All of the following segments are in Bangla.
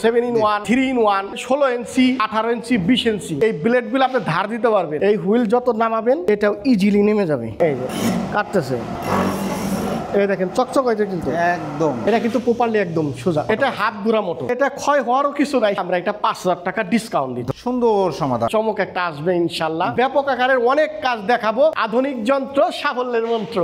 7 in 1, 3 in 1, 16 ইঞ্চি, 18 ইঞ্চি, 20 ইঞ্চি এই ব্লেডগুলো আপনি ধার দিতে পারবেন। এই হুইল যত নামাবেন এটাও ইজিলি নেমে যাবে। এই যে কাটতেছে, এই দেখেন চকচক হয়েছে কিন্তু একদম। এটা কিন্তু প্রপারলি একদম সোজা। এটা হাত গুড়া মতো, এটা ক্ষয় হওয়ারও কিছু নাই। আমরা এটা 5000 টাকা ডিসকাউন্ট দিই। সুন্দর সমাধান, চমক একটা আসবে ইনশাল্লাহ। ব্যাপক আকারের অনেক কাজ দেখাবো। আধুনিক যন্ত্র, সাফল্যের মন্ত্র।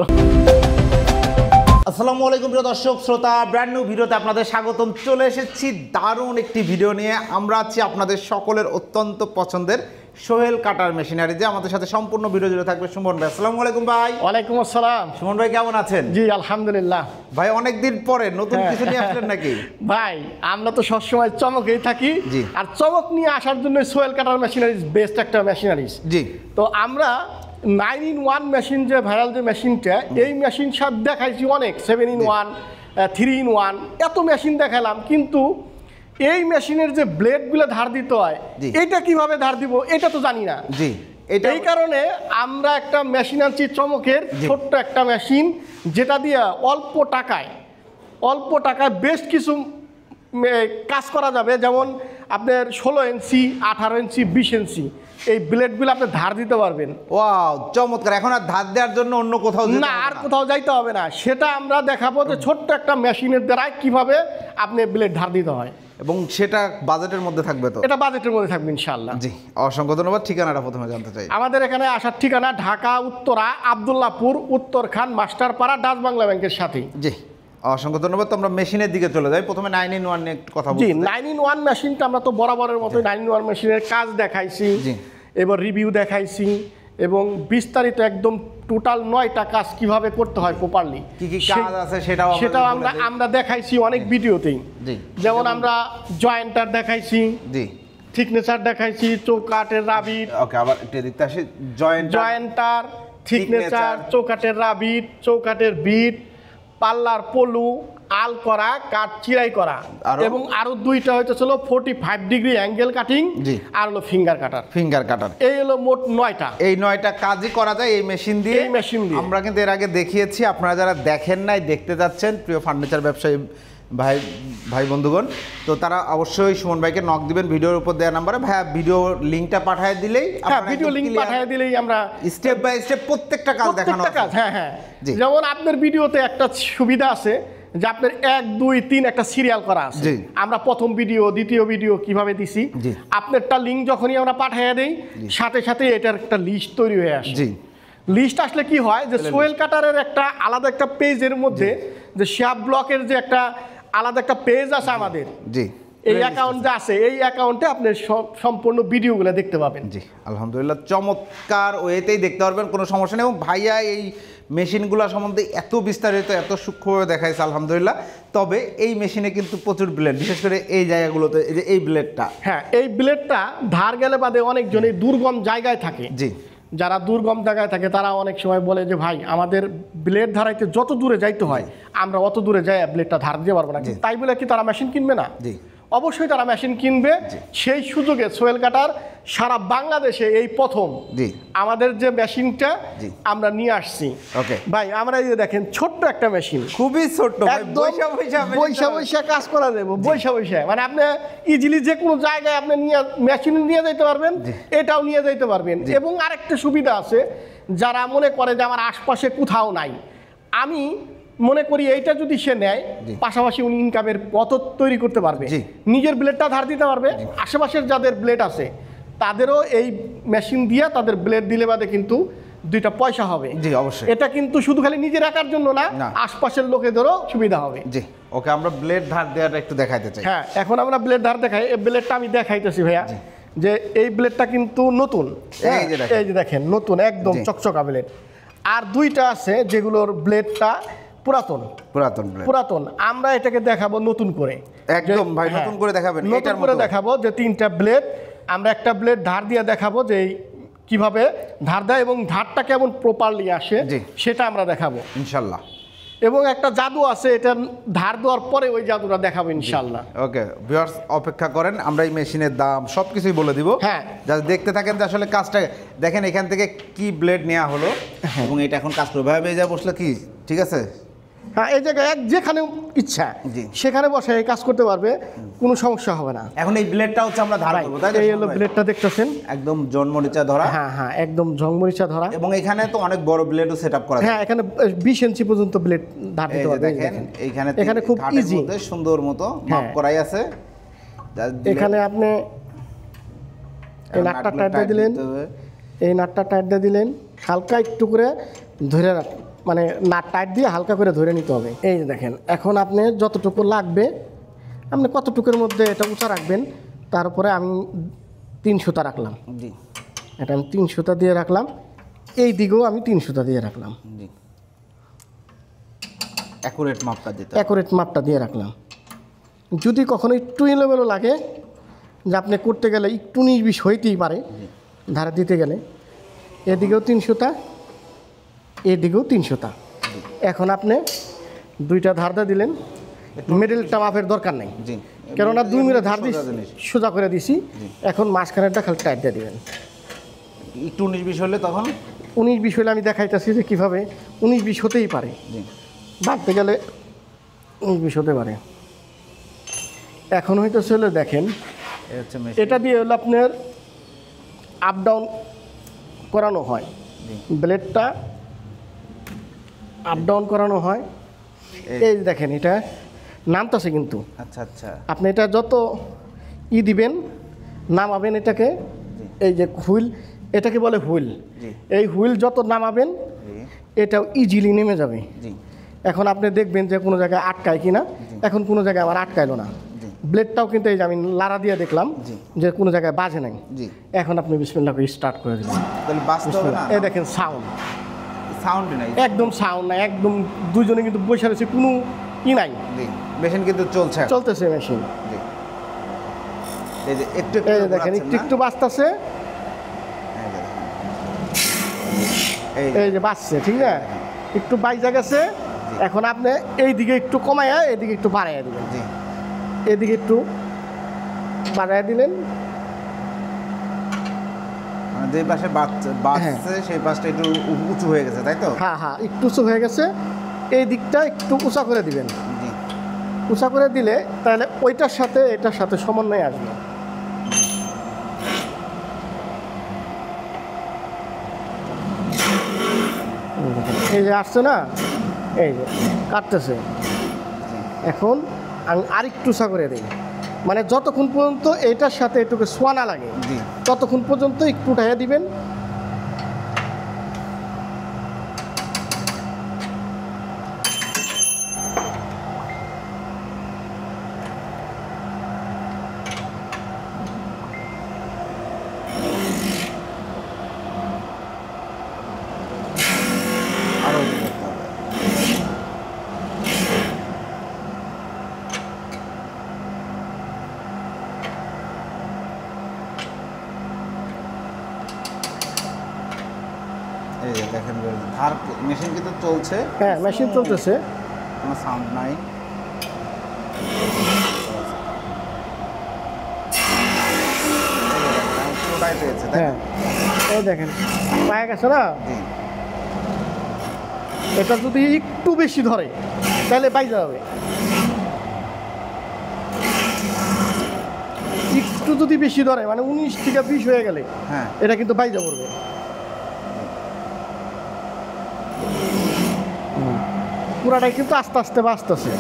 আসসালামু আলাইকুম প্রিয় দর্শক শ্রোতা, ব্র্যান্ড নিউ ভিডিওতে আপনাদের স্বাগতম। চলে এসেছি দারুণ একটি ভিডিও নিয়ে। আমরা আছি আপনাদের সকলের অত্যন্ত পছন্দের সোহেল কাটার মেশিনারিতে। আমাদের সাথে সম্পূর্ণ ভিডিও জুড়ে থাকবে সুমন ভাই। আসসালামু আলাইকুম ভাই। ওয়ালাইকুম আসসালাম। সুমন ভাই কেমন আছেন? জি আলহামদুলিল্লাহ। ভাই অনেকদিন পরে নতুন কিছু নিয়ে আসলেন নাকি? ভাই আমরা তো সবসময় চমকেই থাকি, আর চমক নিয়ে আসার জন্য সোহেল কাটার মেশিনারিজ বেস্ট একটা মেশিনারিজ। জি, তো আমরা 9 in 1 মেশিন, যে ভাইরাল যে মেশিনটা, এই মেশিন সব দেখাইছি অনেক। 7 in 1, 3 in 1 এত মেশিন দেখালাম, কিন্তু এই মেশিনের যে ব্লেডগুলো ধার দিতে হয়, এটা কিভাবে ধার দিব এটা তো জানি না। জি, এই কারণে আমরা একটা মেশিন আনছি চমকের, ছোট্ট একটা মেশিন, যেটা দিয়ে অল্প টাকায় বেশ কিছু কাজ করা যাবে। যেমন আপনার 16 ইঞ্চি, 18 ইঞ্চি, 20 ইঞ্চি এই ব্লেডগুলো আপনি ধার দিতে পারবেন। ওয়াও চমৎকার। এখন আর ধার দেওয়ার জন্য অন্য কোথাও না, আর কোথাও যাইতে হবে না। সেটা আমরা দেখাবো যে ছোট্ট একটা মেশিনের দ্বারা কিভাবে আপনি ব্লেড ধার দিতে হয়, এবং সেটা বাজেটের মধ্যে থাকবে। তো এটা বাজেটের মধ্যে থাকবে ইনশাআল্লাহ। জি, অসংখ্য ধন্যবাদ। ঠিকানাটা প্রথমে জানতে চাই। আমাদের এখানে আসার ঠিকানা ঢাকা উত্তরা, আব্দুল্লাহপুর, উত্তরখান, মাস্টারপাড়া, ডাচ বাংলা ব্যাংকের সাথে। জি, অসংখ্য ধন্যবাদ। তো আমরা মেশিনের দিকে চলে যাই। প্রথমে 9 in 1 নিয়ে একটু কথা বলছি। জি, 9 in 1 মেশিনটা আমরা তো বরাবরের মতো 9 in 1 মেশিনের কাজ দেখাইছি, এবার রিভিউ দেখাইছি, এবং বিস্তারিত একদম টোটাল 9টা কাজ কিভাবে করতে হয় প্রপারলি, কি কি কাজ আছে সেটাও আমরা দেখাইছি অনেক ভিডিওতেই। যেমন আমরা জয়েন্টার দেখাইছি, জি, থিকনেসার দেখাইছি, চৌকাটের রাবিট। ওকে, আবার একটু দেখতে আসি। জয়েন্টার, থিকনেসার, চৌকাটের রাবিট, চৌকাটের বিট, পাল্লার পলু, আল করা, কাট চিরাই করা, এবং আরো দুইটা হয়তো ছিল 45 ডিগ্রি অ্যাঙ্গেল কাটিং, আর হলো ফিঙ্গার কাটার। এই হলো মোট 9টা। এই 9টা কাজই করা যায় এই মেশিন দিয়ে। আমরা কিন্তু এর আগে দেখিয়েছি। আপনারা যারা দেখেন নাই, দেখতে যাচ্ছেন, প্রিয় ফার্নিচার ব্যবসায়ী ভাই বন্ধুগণ, তো তারা অবশ্যই সুমন ভাইকে নক দিবেন ভিডিওর উপর দেওয়া নাম্বারে। ভাইয়া ভিডিও লিঙ্কটা পাঠিয়ে দিলেই, ভিডিও লিঙ্ক পাঠিয়ে দিলেই আমরা স্টেপ বাই স্টেপ প্রত্যেকটা কাজ দেখানো হবে। হ্যাঁ, যেমন আপনার ভিডিওতে একটা সুবিধা আছে যে আপনার 1, 2, 3 একটা সিরিয়াল করা আছে। আমরা প্রথম ভিডিও, দ্বিতীয় ভিডিও কিভাবে দিছি, আপনারটা লিঙ্ক যখনই আমরা পাঠিয়ে দেই, সাথে সাথে এটার একটা লিস্ট তৈরি হয়ে আসে। লিস্ট আসলে কি হয় যে সোহেল কাটারের একটা আলাদা একটা পেজের মধ্যে, যে শেয়ার ব্লকের যে একটা আলাদা একটা পেজ আছে আমাদের, এই অ্যাকাউন্টে আছে, এই অ্যাকাউন্টে আপনি সম্পূর্ণ ভিডিওগুলো দেখতে পাবেন। জি, আলহামদুলিল্লাহ, চমৎকার ওয়েতেই দেখতে পারবেন, কোনো সমস্যা নেই। এবং ভাইয়া এই মেশিনগুলো সম্বন্ধে এত বিস্তারিত, এত সূক্ষ্মভাবে দেখাইছে আলহামদুলিল্লাহ। তবে এই মেশিনে কিন্তু প্রচুর ব্লেড, বিশেষ করে এই জায়গাগুলোতে, এই যে এই ব্লেডটা, এই ব্লেডটা ধার গেলে বাদে অনেকজনই দুর্গম জায়গায় থাকে। জি, যারা দুর্গম জায়গায় থাকে তারা অনেক সময় বলে যে ভাই আমাদের ব্লেড ধারাইতে যত দূরে যাইতে হয় আমরা অত দূরে যাই ব্লেডটা ধার দিতে পারবো না। তাই বলে কি তারা মেশিন কিনবে না? অবশ্যই তারা মেশিন কিনবে। সেই সুযোগে সোহেল কাটার সারা বাংলাদেশে এই প্রথম আমাদের যে মেশিনটা আমরা নিয়ে আসছি। ভাই আমরা এই যে দেখেন ছোট্ট একটা মেশিন, খুবই ছোট্ট, বৈশা কাজ করা যাবে, বৈশা মানে আপনি ইজিলি যে কোনো জায়গায় আপনি মেশিন নিয়ে যাইতে পারবেন, এটাও নিয়ে যাইতে পারবেন। এবং আরেকটা সুবিধা আছে, যারা মনে করে যে আমার আশপাশে কোথাও নাই, আমি মনে করি এইটা যদি সে নেয়, পাশাপাশি উনি ইনকামের পথ তৈরি করতে পারবে, নিজের ব্লেডটা ধার দিতে পারবে, আশেপাশের যাদের ব্লেড আছে তাদেরও এই মেশিন দিয়ে তাদের ব্লেড দিলে বাদে কিন্তু 2টা পয়সা হবে। জি, অবশ্যই। এটা কিন্তু শুধু খালি নিজের একার জন্য না, আশপাশের লোকেদেরও সুবিধা হবে। জি, ওকে, আমরা ব্লেড ধার দেওয়াটা একটু দেখাইতে চাই। হ্যাঁ, এখন আমরা ব্লেড ধার দেখাই। এই ব্লেডটা আমি দেখাইতেছি ভাইয়া, যে এই ব্লেডটা কিন্তু নতুন, এই যে দেখেন নতুন একদম চকচকা ব্লেড। আর 2টা আছে যেগুলোর ব্লেডটা পুরাতন। আমরা এটাকে দেখাবো নতুন করে, একদম ভাই নতুন করে দেখাবেন। নতুন করে দেখাবো যে 3টা ব্লেড, আমরা একটা ব্লেড ধার দিয়ে দেখাবো যে কিভাবে ধার দেয় এবং ধারটা কেমন প্রপারলি আসে সেটা আমরা দেখাবো ইনশাল্লাহ। এবং একটা জাদু আছে, এটা ধার দেওয়ার পরে ওই জাদুটা দেখাবো ইনশাল্লাহ। ওকে ভিউয়ার্স, অপেক্ষা করেন, আমরা এই মেশিনের দাম সবকিছুই বলে দিব। হ্যাঁ, যারা দেখতে থাকেন যে আসলে কাজটা দেখেন, এখান থেকে কি ব্লেড নেওয়া হলো এবং এটা এখন কাজ করবে। ভাই যা বসলে কি ঠিক আছে? হ্যাঁ, এই জায়গায় যেখানে ইচ্ছা সেখানে বসে এই কাজ করতে পারবে, কোনো সমস্যা হবে না। এখন এই ব্লেডটা হচ্ছে আমরা ধার করব, তাই তো? এই হলো ব্লেডটা দেখতেছেন, একদম জন্মরিচা ধরা। হ্যাঁ হ্যাঁ, একদম জংমরিচা ধরা। এবং এখানে তো অনেক বড় ব্লেডও সেটআপ করা যায়। হ্যাঁ, এখানে 20 ইঞ্চি পর্যন্ত ব্লেড ধার দিতে পারবে। দেখেন এইখানে এখানে খুব ইজি, সুন্দর মতো মাপ করাই আছে। এখানে আপনি এই নাটটা টাইট দিয়ে দিলেন, এই নাটটা টাইট দিয়ে দিলেন, হালকা একটু করে ধরে রাখ, মানে নাট টাইট দিয়ে হালকা করে ধরে নিতে হবে। এই যে দেখেন, এখন আপনি যতটুকু লাগবে আপনি কতটুকুর মধ্যে এটা উঁচা রাখবেন। তারপরে আমি 3 সুতা রাখলাম, জি এটা আমি 3 সুতা দিয়ে রাখলাম, এই দিকেও আমি 3 সুতা দিয়ে রাখলাম, জি অ্যাকুরেট মাপটা দিতে, অ্যাকুরেট মাপটা দিয়ে রাখলাম। যদি কখনো একটু এলোমেলো লাগে, যে আপনি করতে গেলে একটু 19-20 হইতেই পারে ধারে দিতে গেলে, এদিকেও 3 সুতা, এদিকেও 3 সুতা। এখন আপনি 2টা ধার দিয়ে দিলেন, মিডলটা মাপের দরকার নেই, কেননা 2 মিনিট ধার দিয়ে সোজা করে দিছি। এখন মাঝখানেরটা খালি টাইট দিয়ে দিবেন। একটু 19-20 হলে তখন 19-20 হলে আমি দেখাইতেছি যে কীভাবে 19-20 হতেই পারে, বাড়তে গেলে 19-20 হতে পারে। এখন হয়তো চলে দেখেন, এটা দিয়ে হলো আপনার আপ ডাউন করানো হয়, ব্লেডটা আপ ডাউন করানো হয়। এই দেখেন এটা নামতেছে কিন্তু। আচ্ছা আচ্ছা, আপনি এটা যত দিবেন নামাবেন এটাকে, এই যে হুইল, এটাকে বলে হুইল, এই হুইল যত নামাবেন এটাও ইজিলি নেমে যাবে। এখন আপনি দেখবেন যে কোনো জায়গায় আটকায় কিনা, এখন কোনো জায়গায় আমার আটকাইলো না। ব্লেডটাও কিন্তু এই যে আমি লাড়া দিয়ে দেখলাম যে কোনো জায়গায় বাজে নাই। এখন আপনি বিসমিল্লাহ করে স্টার্ট করে দিবেন, তাহলে বাজতে হবে না। এই দেখেন সাউন্ড নাই, একদম সাউন্ড নাই, একদম দুজনে কিন্তু বসে রয়েছে, কোনো নাই, মেশিন কিন্তু চলতেছে মেশিন। এই যে একটু দেখেন একটু বাজতেছে, এই যে বাজছে, ঠিক না, একটু বাইজা গেছে। এখন আপনি এই দিকে একটু কমাইয়া এদিকে একটু বাড়াইয়া দিবেন, এদিকে একটু বাড়াইয়া দিলেন, যে পাশে বাজছে সেই পাশটা একটু উঁচু হয়ে গেছে, তাই তো? হ্যাঁ হ্যাঁ, একটু উঁচু হয়ে গেছে, এই দিকটা একটু উঁচা করে দিবেন। উঁচা করে দিলে তাহলে ওইটার সাথে এটার সাথে সমন্বয় আসবে। এই যে আসছে না, এই যে কাটতেছে। এখন আমি আরেকটু উঁচা করে দিই, মানে যতক্ষণ পর্যন্ত এটার সাথে এটুকু ছোঁয়া না লাগে ততক্ষণ পর্যন্ত একটু উঠাইয়া দিবেন। এই যে দেখেন ধার মেশিন কিন্তু চলছে, হ্যাঁ মেশিন চলতেছে, কোনো সাউন্ড নাই। হ্যাঁ এই দেখেন পায়ে গেছে না, এটা যদি একটু বেশি ধরে তাহলে বাইজা যাবে, একটু যদি বেশি ধরে মানে 19 থেকে 20 হয়ে গেলে এটা কিন্তু বাইজা পড়বে। পুরাটাই কিন্তু আস্তে আস্তে বাজতেছে।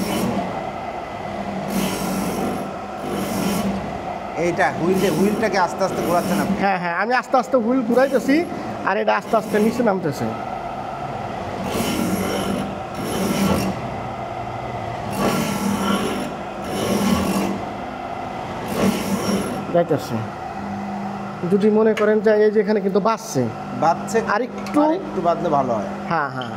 এইটা হুইলটাকে আস্তে আস্তে ঘোরাচ্ছে না? হ্যাঁ হ্যাঁ, আমি আস্তে আস্তে হুইল ঘুরাইতেছি আর এটা আস্তে আস্তে নিচে নামতেছে। যাইতেছে, যদি মনে করেন যে এই যে এখানে কিন্তু বাজছে আর একটু বাজলে ভালো হয়। হ্যাঁ হ্যাঁ,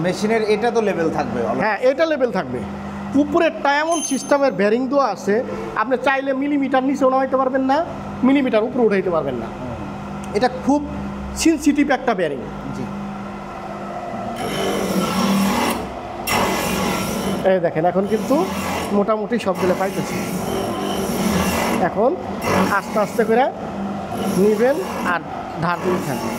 মেশিনের এটা তো লেভেল থাকবে? হ্যাঁ এটা লেভেল থাকবে। উপরেরটা এমন সিস্টেমের বেরিং দেওয়া আছে, আপনি চাইলে মিলিমিটার নিচেও নামাইতে পারবেন না, মিলিমিটার উপরে উঠাইতে পারবেন না। এটা খুব সেনসিটিভ একটা বেরিং। এই দেখেন এখন কিন্তু মোটামুটি সব দিলে পাইতেছি। এখন আস্তে আস্তে করে নিবেন আর ধার দিয়ে থাকবেন।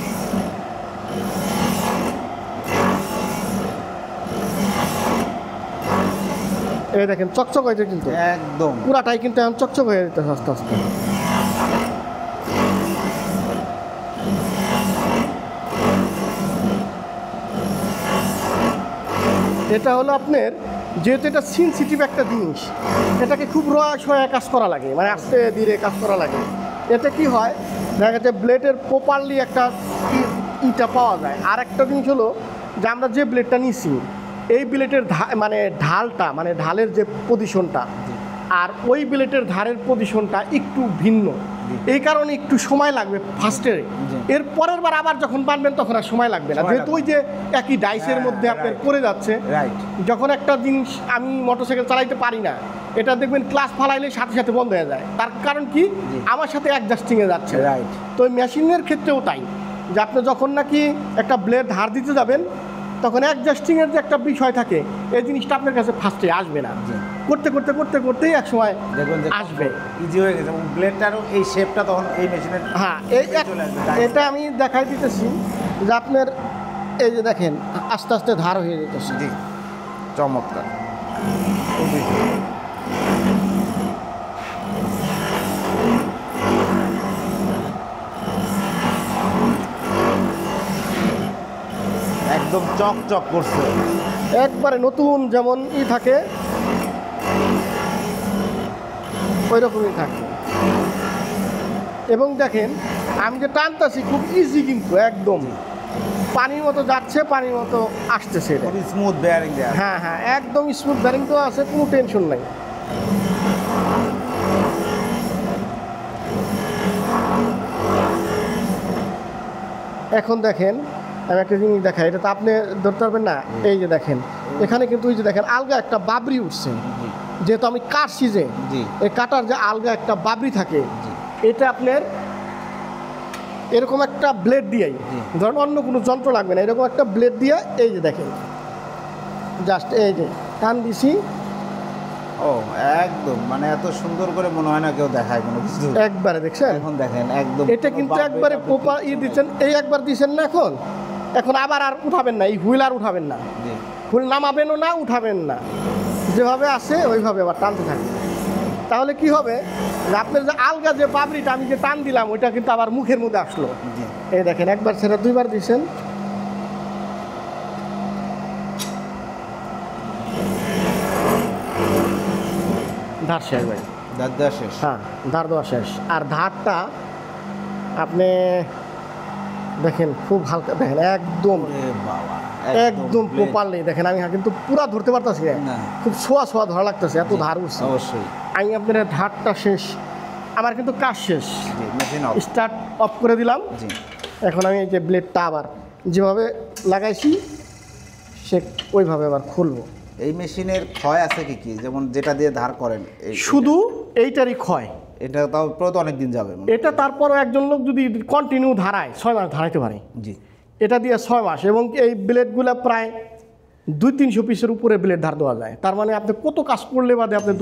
এই দেখেন চকচক হয়েছে কিন্তু একদম পুরাটাই কিন্তু এখন চকচক হয়ে যেতেছে আস্তে আস্তে। এটা হলো আপনার, যেহেতু এটা সেনসিটিভ একটা জিনিস, এটাকে খুব রয়া কাজ করা লাগে, মানে আস্তে ধীরে কাজ করা লাগে। এতে কি হয়, দেখা যাচ্ছে ব্লেডের প্রপারলি একটা ইটা পাওয়া যায়। আর একটা জিনিস হলো যে আমরা যে ব্লেডটা নিছি, এই ব্লেডের মানে ঢালটা, মানে ঢালের যে পজিশনটা আর ওই ব্লেডের ধারের পজিশনটা একটু ভিন্ন, এই কারণে একটু সময় লাগবে ফার্স্টে। এর পরের বার আবার যখন বানবেন তখন আর সময় লাগবে না, যেহেতু ওই যে একই ডাইসের মধ্যে আপনার পড়ে যাচ্ছে। যখন একটা জিনিস, আমি মোটরসাইকেল চালাইতে পারি না, এটা দেখবেন ক্লাস ফালাইলে সাথে সাথে বন্ধ হয়ে যায়, তার কারণ কি আমার সাথে অ্যাডজাস্টিংয়ে যাচ্ছে। তো মেশিনের ক্ষেত্রেও তাই, যে আপনি যখন নাকি একটা ব্লেড ধার দিতে যাবেন তখন অ্যাডজাস্টিংয়ের যে একটা বিষয় থাকে, এই জিনিসটা আপনার কাছে ফার্স্টে আসবে না, করতে করতে করতে করতেই এক সময় দেখবেন আসবে, ইজি হয়ে গেছে। এবং ব্লেডটারও এই শেপটা তখন এই মেশিনের, হ্যাঁ এটা আমি দেখাই দিতেছি যে আপনার এই যে দেখেন আস্তে আস্তে ধার হয়ে যেতেছে। জি, চমৎকার। একদম চকচক করছে, একবারে নতুন যেমন থাকে ওই রকমই থাকে। এবং দেখেন আমি যে টানতেছি খুব ইজি, কিন্তু একদম পানির মতো যাচ্ছে, পানির মতো আসতেছে, খুবই স্মুথ বেয়ারিং দেয়া। হ্যাঁ হ্যাঁ, একদম স্মুথ বেয়ারিং তো আছে, কোনো টেনশন নাই। এখন দেখেন আমি একটা জিনিস দেখাই, এটা তো আপনি ধরতে পারবেন না। এই যে দেখেন এখানে কিন্তু ওই যে দেখেন আলগা একটা বাবরি উঠছে, যেহেতু আমি কাটছি যে এই কাটার যে আলগা একটা বাবরি থাকে, এটা আপনার এরকম একটা ব্লেড দিয়েই, ধরেন অন্য কোনো যন্ত্র লাগবে না, এরকম একটা ব্লেড দিয়ে এই যে দেখেন জাস্ট এই যে টান দিছি। ও একদম, মানে এত সুন্দর করে মনে হয় না কেউ দেখায় কোনো কিছু। একবারে দেখছেন, এখন দেখেন একদম এটা কিন্তু একবারে প্রপার দিচ্ছেন। এই একবার দিচ্ছেন না, এখন আবার আর উঠাবেন না, এই হুইল আর উঠাবেন না, হুইল নামাবেনও না, উঠাবেন না, যেভাবে আসে ওইভাবে আবার টানতে থাকবেন। তাহলে কি হবে, যে আপনার যে আলগা যে বাবরিটা আমি যে টান দিলাম ওইটা কিন্তু আবার মুখের মধ্যে আসলো। এই দেখেন একবার ছেড়ে দুইবার দিচ্ছেন, ধার শেষ ভাই, ধার দেওয়া শেষ। হ্যাঁ ধার দেওয়া শেষ। আর ধারটা আপনি দেখেন খুব হালকা, দেখেন একদম একদম প্রপারলি দেখেন। আমি কিন্তু পুরা ধরতে পারতেছি, খুব ছোঁয়া ছোঁয়া ধরা লাগতেছে, এত ধার উঠছে। অবশ্যই আমি আপনার ধারটা শেষ, আমার কিন্তু কাজ শেষ, স্টার্ট অফ করে দিলাম। এখন আমি এই যে ব্লেডটা আবার যেভাবে লাগাইছি সে ওইভাবে আবার খুলবো। এই মেশিনের ক্ষয় আছে কি কি, যেমন যেটা দিয়ে ধার করেন শুধু এইটারই ক্ষয়, এটা তাও তো অনেক দিন যাবে এটা। তারপরও একজন লোক যদি কন্টিনিউ ধারায় 6 মাস ধারাইতে পারে। জি, এটা দিয়ে 6 মাস। এবং এই ব্লেডগুলো প্রায় 200-300 পিসের উপরে ব্লেড ধার দেওয়া যায়। তার মানে আপনি কত কাজ করলে বাদে আপনি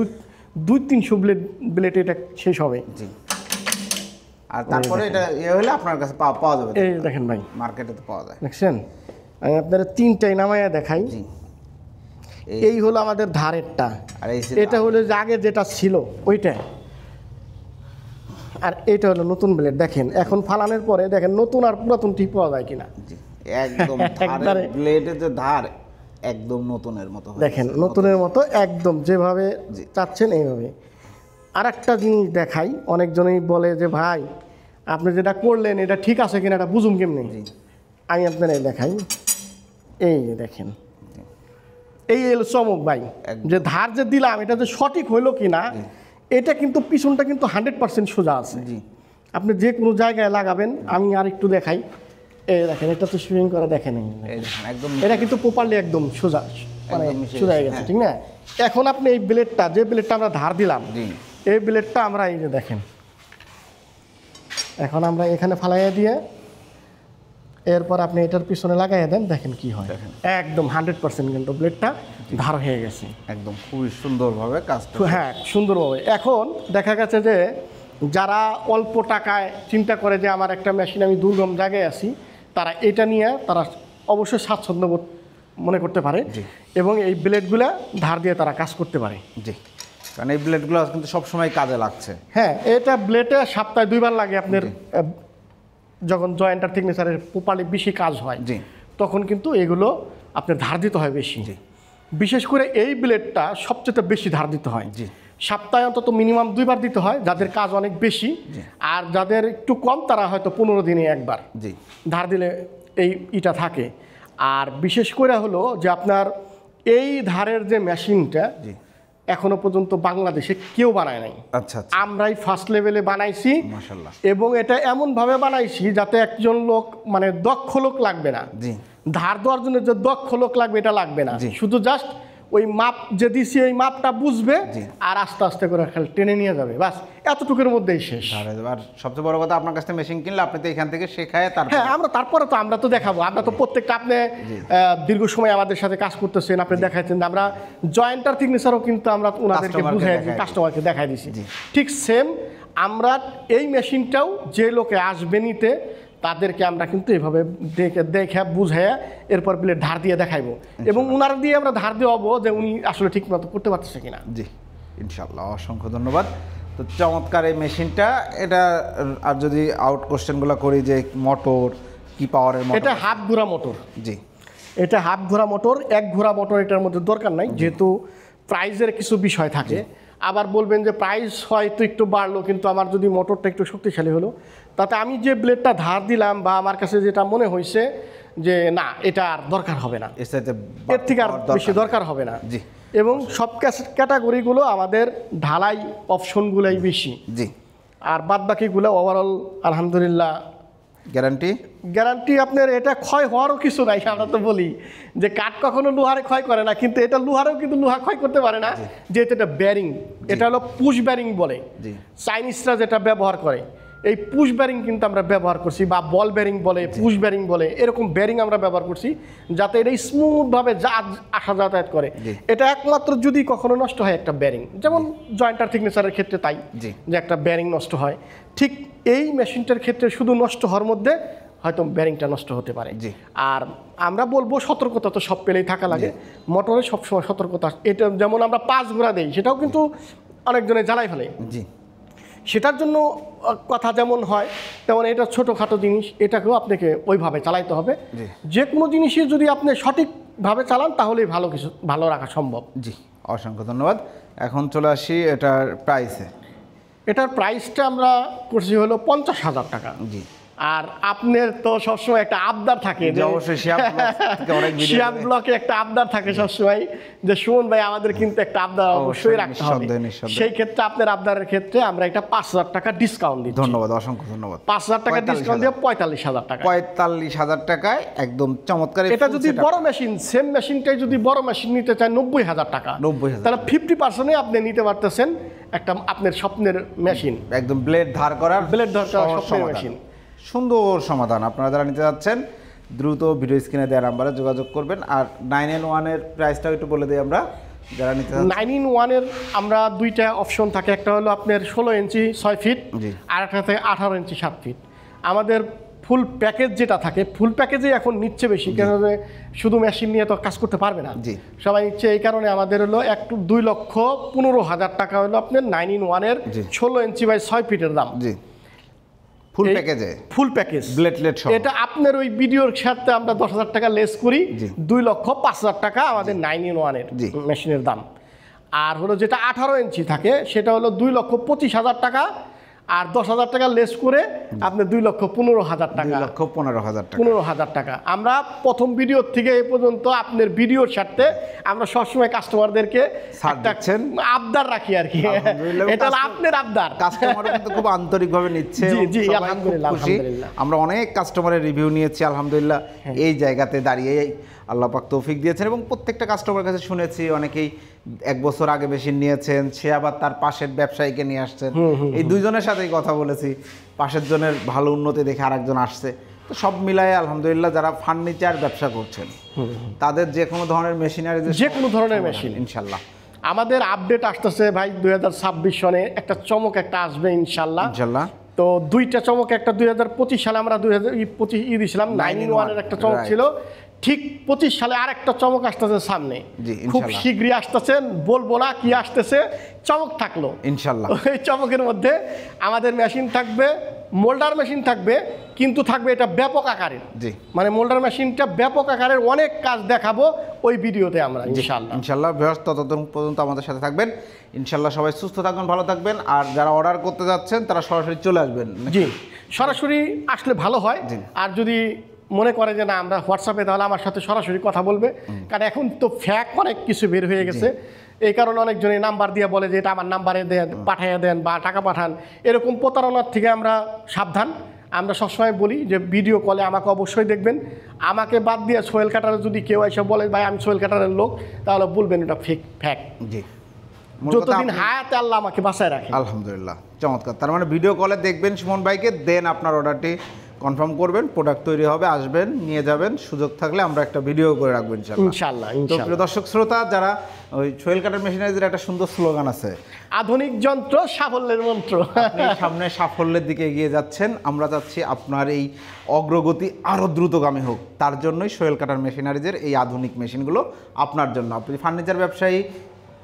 200-300 ব্লেড এটা শেষ হবে। জি, আর তারপরে এটা হলে আপনার কাছে পাওয়া যাবে। এই দেখেন ভাই, মার্কেটে তো পাওয়া যায়। দেখছেন, আমি আপনার 3টাই নামাইয়া দেখাই। জি, এই হলো আমাদের ধারেরটা, আর এটা হলো যে আগে যেটা ছিল ওইটা, আর এটা হলো নতুন ব্লেড। দেখেন এখন ফালানোর পরে দেখেন নতুন আর পুরাতন ঠিক পাওয়া যায় কিনা। একদম ব্লেডের যে ধার একদম নতুনের মতো, দেখেন নতুনের মতো একদম যেভাবে চাচ্ছেন এইভাবে। আর একটা জিনিস দেখাই, অনেকজনই বলে যে ভাই আপনি যেটা করলেন এটা ঠিক আছে কিনা, এটা বুঝুম কেমনি। আমি আপনার দেখাই, এই যে দেখেন এই এলো চমক ভাই, যে ধার যে দিলাম এটা যে সঠিক হইলো কিনা, এটা কিন্তু পিছনটা কিন্তু 100% সোজা আছে। আপনি যে কোনো জায়গায় লাগাবেন। আমি আর একটু দেখাই, এই দেখেন এটা তো সুইং করে দেখেন, একদম এটা কিন্তু প্রপারলি একদম সোজা, মানে সোজা হয়ে গেছে, ঠিক না? এখন আপনি এই ব্লেডটা, যে ব্লেডটা আমরা ধার দিলাম, এই ব্লেডটা আমরা এই যে দেখেন এখন আমরা এখানে ফালাইয়া দিয়ে এরপর আপনি এটার পিছনে লাগাইয়া দেন, দেখেন কি হয়, একদম 100% কিন্তু ব্লেডটা ধার হয়ে গেছে একদম খুবই সুন্দরভাবে কাজটা। হ্যাঁ সুন্দরভাবে। এখন দেখা গেছে যে যারা অল্প টাকায় চিন্তা করে যে আমার একটা মেশিন, আমি দুর্গম জায়গায় আছি, তারা এটা নিয়ে তারা অবশ্যই স্বাচ্ছন্দ্য বোধ মনে করতে পারে এবং এই ব্লেডগুলা ধার দিয়ে তারা কাজ করতে পারে। জি, কারণ এই ব্লেডগুলো কিন্তু সবসময় কাজে লাগছে। হ্যাঁ, এটা ব্লেডে সপ্তাহে 2 বার লাগে আপনার, যখন জয়েন্টার থিকনেসারের প্রপারলি বেশি কাজ হয় জি, তখন কিন্তু এগুলো আপনার ধার দিতে হয় বেশি। বিশেষ করে এই ব্লেডটা সবচেয়ে বেশি ধার দিতে হয়। জি, সপ্তাহে অন্তত মিনিমাম 2 বার দিতে হয় যাদের কাজ অনেক বেশি, আর যাদের একটু কম তারা হয়তো 15 দিনে একবার জি ধার দিলে এই ইটা থাকে। আর বিশেষ করে হলো যে আপনার এই ধারের যে মেশিনটা এখনো পর্যন্ত বাংলাদেশে কেউ বানায় নাই। আচ্ছা, আমরাই ফার্স্ট লেভেলে বানাইছি মাশাআল্লাহ, এবং এটা এমনভাবে বানাইছি যাতে একজন লোক মানে দক্ষ লোক লাগবে না, জি ধার দেওয়ার জন্য যে দক্ষ লোক লাগবে এটা লাগবে না, শুধু জাস্ট ওই মাপ যে দিছি ওই মাপটা বুঝবে আর আস্তে আস্তে করে খালি টেনে নিয়ে যাবে, বাস এতটুকুর মধ্যেই শেষ। আর সবচেয়ে বড় কথা, আপনার কাছ থেকে মেশিন কিনলে আপনি তো এখান থেকে শেখায় তারপর। হ্যাঁ, আমরা তো দেখাবো, আমরা তো প্রত্যেকটা আপনি দীর্ঘ সময় আমাদের সাথে কাজ করতেছেন, আপনি দেখাচ্ছেন, আমরা জয়েন্টার থিকনেসারও কিন্তু আমরা ওনাদেরকে বুঝাই কাস্টমারকে দেখাই দিছি। ঠিক সেম আমরা এই মেশিনটাও যে লোকে আসবে নিতে তাদেরকে আমরা কিন্তু এভাবে দেখে বুঝে এরপর ব্লেড ধার দিয়ে দেখাইবো এবং উনার দিয়ে আমরা ধার দেওয়াবো যে উনি আসলে ঠিক মতো করতে পারতেছে কিনা। জি ইনশাআল্লাহ, অসংখ্য ধন্যবাদ। তো চমৎকার এই মেশিনটা। এটা আর যদি আউট কোশ্চেনগুলো করি যে মোটর কি পাওয়ারের মোটর? এটা হাফ ঘোরা মোটর। জি, এটা হাফ ঘোরা মোটর, 1 ঘোরা মোটর এটার মধ্যে দরকার নাই, যেহেতু প্রাইজের কিছু বিষয় থাকে। আবার বলবেন যে প্রাইস হয়তো একটু বাড়লো কিন্তু আমার যদি মোটরটা একটু শক্তিশালী হলো, তাতে আমি যে ব্লেডটা ধার দিলাম বা আমার কাছে যেটা মনে হয়েছে যে না এটা আর দরকার হবে না, এর থেকে আর বেশি দরকার হবে না। জি, এবং সব ক্যাটাগরিগুলো আমাদের ঢালাই অপশনগুলোই বেশি। জি, আর বাদ বাকিগুলো ওভারঅল আলহামদুলিল্লাহ গ্যারান্টি আপনার। এটা ক্ষয় হওয়ারও কিছু নাই, আমরা তো বলি যে কাঠ কখনো লোহারে ক্ষয় করে না, কিন্তু এটা লোহারেও কিন্তু লোহা ক্ষয় করতে পারে না, যেহেতু এটা ব্যারিং, এটা হলো পুশ ব্যারিং বলে চাইনিজরা যেটা ব্যবহার করে, এই পুশ ব্যারিং কিন্তু আমরা ব্যবহার করছি, বা বল ব্যারিং বলে, পুশ ব্যারিং বলে, এরকম ব্যারিং আমরা ব্যবহার করছি যাতে এটা স্মুথভাবে আসা যাতায়াত করে। এটা একমাত্র যদি কখনো নষ্ট হয় একটা ব্যারিং, যেমন জয়েন্টার থিকনেসারের ক্ষেত্রে তাই যে একটা ব্যারিং নষ্ট হয়, ঠিক এই মেশিনটার ক্ষেত্রে শুধু নষ্ট হওয়ার মধ্যে হয়তো ব্যারিংটা নষ্ট হতে পারে। আর আমরা বলবো সতর্কতা তো সব পেলেই থাকা লাগে, মোটরে সবসময় সতর্কতা। এটা যেমন আমরা 5 ঘোরা দেই, সেটাও কিন্তু অনেকজনে জ্বালাই ফেলে, সেটার জন্য কথা যেমন হয় তেমন এটা ছোটোখাটো জিনিস, এটাকেও আপনাকে ওইভাবে চালাইতে হবে। যে কোনো জিনিসই যদি আপনি সঠিকভাবে চালান তাহলেই ভালো রাখা সম্ভব। জি, অসংখ্য ধন্যবাদ। এখন চলে আসি এটার প্রাইসে। এটার প্রাইসটা আমরা করছি হলো 50,000 টাকা। জি, আর আপনার তো সবসময় একটা আবদার থাকে, অবশ্যই শিয়াব ব্লকে একটা আবদার থাকে সবসময় যে সুমন ভাই আমাদের কিন্তু একটা আবদার অবশ্যই রাখতে হবে। সেই ক্ষেত্রে আপনার আবদারের ক্ষেত্রে আমরা একটা 5,000 টাকা ডিসকাউন্ট দিই। ধন্যবাদ, অসংখ্য ধন্যবাদ। 5,000 টাকা ডিসকাউন্ট দিয়ে 45,000 টাকা। 45,000 টাকায় একদম চমৎকার। এটা যদি বড় মেশিন, সেম মেশিনটাই যদি বড় মেশিন নিতে চায় 90,000 টাকা, তাহলে 50% আপনি নিতে পারতেছেন একটা আপনার স্বপ্নের মেশিন, একদম ব্লেড ধার করার স্বপ্নের মেশিন। সুন্দর সমাধান। আপনারা যারা নিতে যাচ্ছেন দ্রুত ভিডিও স্ক্রিনে দেওয়া নাম্বারে যোগাযোগ করবেন। আর 9in1 প্রাইসটাও একটু বলে দিই আমরা যারা নিতে যাচ্ছেন। 9in1 আমরা 2টা অপশন থাকে, একটা হলো আপনার 16 ইঞ্চি 6 ফিট, আর একটা থাকে 18 ইঞ্চি 7 ফিট। আমাদের ফুল প্যাকেজ যেটা থাকে, ফুল প্যাকেজে এখন নিচ্ছে বেশি, কারণ শুধু মেশিন নিয়ে তো কাজ করতে পারবে না সবাই নিচ্ছে। এই কারণে আমাদের হলো 2,15,000 টাকা হলো আপনার 9in1 16 ইঞ্চি বাই 6 ফিটের দাম। ফুল প্যাকেজে, ফুল প্যাকেজ ব্লেডলেট সহ। এটা আপনার ওই ভিডিওর সাথে আমরা 10,000 টাকা লেস করি, 2,05,000 টাকা আমাদের 9in1 মেশিনের দাম। আর হলো যেটা 18 ইঞ্চি থাকে সেটা হলো 2,25,000 টাকা, আর 10,000 টাকা লেস করে আপনি 2,15,000 টাকা। 15,000 টাকা। আমরা প্রথম ভিডিও থেকে এ পর্যন্ত আপনার ভিডিওর সাথে আমরা সবসময় কাস্টমারদেরকে আবদার রাখি আর কি, এটা আপনার আবদার। কাস্টমার কিন্তু খুব আন্তরিকভাবে নিচ্ছে। জি আলহামদুলিল্লাহ। আমরা অনেক কাস্টমারের রিভিউ নিয়েছি আলহামদুলিল্লাহ। এই জায়গাতে দাঁড়িয়ে আল্লাহ পাক তৌফিক দিয়েছেন এবং প্রত্যেকটা কাস্টমারের কাছে শুনেছি অনেকেই 1 বছর আগে মেশিন নিয়েছেন, সে আবার তার পাশের ব্যবসায়ীকে নিয়ে আসছেন। এই দুইজনের সাথেই কথা বলেছি, পাশের জনের ভালো উন্নতি দেখে আরেকজন আসছে। তো সব মিলায়ে আলহামদুলিল্লাহ যারা ফার্নিচার ব্যবসা করছেন তাদের যে কোনো ধরনের মেশিনারি, যে কোনো ধরনের মেশিন ইনশাল্লাহ। আমাদের আপডেট আসতেছে ভাই 2026 সনে একটা চমক একটা আসবে ইনশাল্লাহ। তো দুইটা চমক, একটা 2025 সালে আমরা 2025 দিয়েছিলাম 9-in-1 এর একটা চমক ছিল, ঠিক 25 সালে আরেকটা চমক আসতেছে সামনে, খুব শীঘ্রই আসতেছে, বলবো না কি আসতেছে, চমক থাকলো ইনশাল্লাহ। এই চমকের মধ্যে আমাদের মেশিন থাকবে, মোল্ডার মেশিন থাকবে, কিন্তু থাকবে এটা ব্যাপক আকারের, মানে মোল্ডার মেশিনটা ব্যাপক আকারের অনেক কাজ দেখাবো ওই ভিডিওতে আমরা ইনশাল্লাহ। ততদিন পর্যন্ত আমাদের সাথে থাকবেন ইনশাল্লাহ। সবাই সুস্থ থাকবেন, ভালো থাকবেন। আর যারা অর্ডার করতে যাচ্ছেন তারা সরাসরি চলে আসবেন। জি, সরাসরি আসলে ভালো হয়। আর যদি মনে করে যে না আমরা হোয়াটসঅ্যাপে, তাহলে আমার সাথে সরাসরি কথা বলবে, কারণ এখন তো ফ্যাক অনেক কিছু বের হয়ে গেছে। এই কারণে অনেকজনই নাম্বার দিয়ে বলে যে এটা আমার নাম্বারে দেন, পাঠিয়ে দেন বা টাকা পাঠান, এরকম প্রতারণার থেকে আমরা সাবধান। আমরা সবসময় বলি যে ভিডিও কলে আমাকে অবশ্যই দেখবেন। আমাকে বাদ দিয়ে সোহেল কাটারে যদি কেউ এসে বলে ভাই আমি সোহেল কাটারের লোক, তাহলে বলবেন এটা ফ্যাক। জি, যতদিন হায়াতে আল্লাহ আমাকে বাঁচায় রাখে। আলহামদুলিল্লাহ, চমৎকার। তার মানে ভিডিও কলে দেখবেন সুমন ভাইকে, দেন আপনার অর্ডারটি কনফার্ম করবেন, প্রোডাক্ট তৈরি হবে, আসবেন, নিয়ে যাবেন। সুযোগ থাকলে আমরা একটা ভিডিও করে রাখবো ইনশাআল্লাহ। তো প্রিয় দর্শক শ্রোতা, যারা ওই সোহেল কাটার মেশিনারিজের একটা সুন্দর স্লোগান আছে, আধুনিক যন্ত্র সাফল্যের মন্ত্র। আপনি সামনে সাফল্যের দিকে এগিয়ে যাচ্ছেন, আমরা চাচ্ছি আপনার এই অগ্রগতি আরও দ্রুতগামী হোক। তার জন্যই সোহেল কাটার মেশিনারিজের এই আধুনিক মেশিনগুলো আপনার জন্য। আপনি ফার্নিচার ব্যবসায়ী,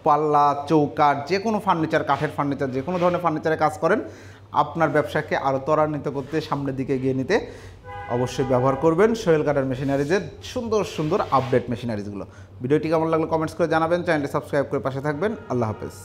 পাল্লা, চৌকাঠ, যে কোনো ফার্নিচার, কাঠের ফার্নিচার, যে কোনো ধরনের ফার্নিচারে কাজ করেন, আপনার ব্যবসাকে আরও ত্বরান্বিত করতে, সামনের দিকে এগিয়ে নিতে অবশ্যই ব্যবহার করবেন সোহেল কাটার মেশিনারিজের সুন্দর সুন্দর আপডেট মেশিনারিজগুলো। ভিডিওটি কেমন লাগলো কমেন্টস করে জানাবেন, চ্যানেলটি সাবস্ক্রাইব করে পাশে থাকবেন। আল্লাহ হাফেজ।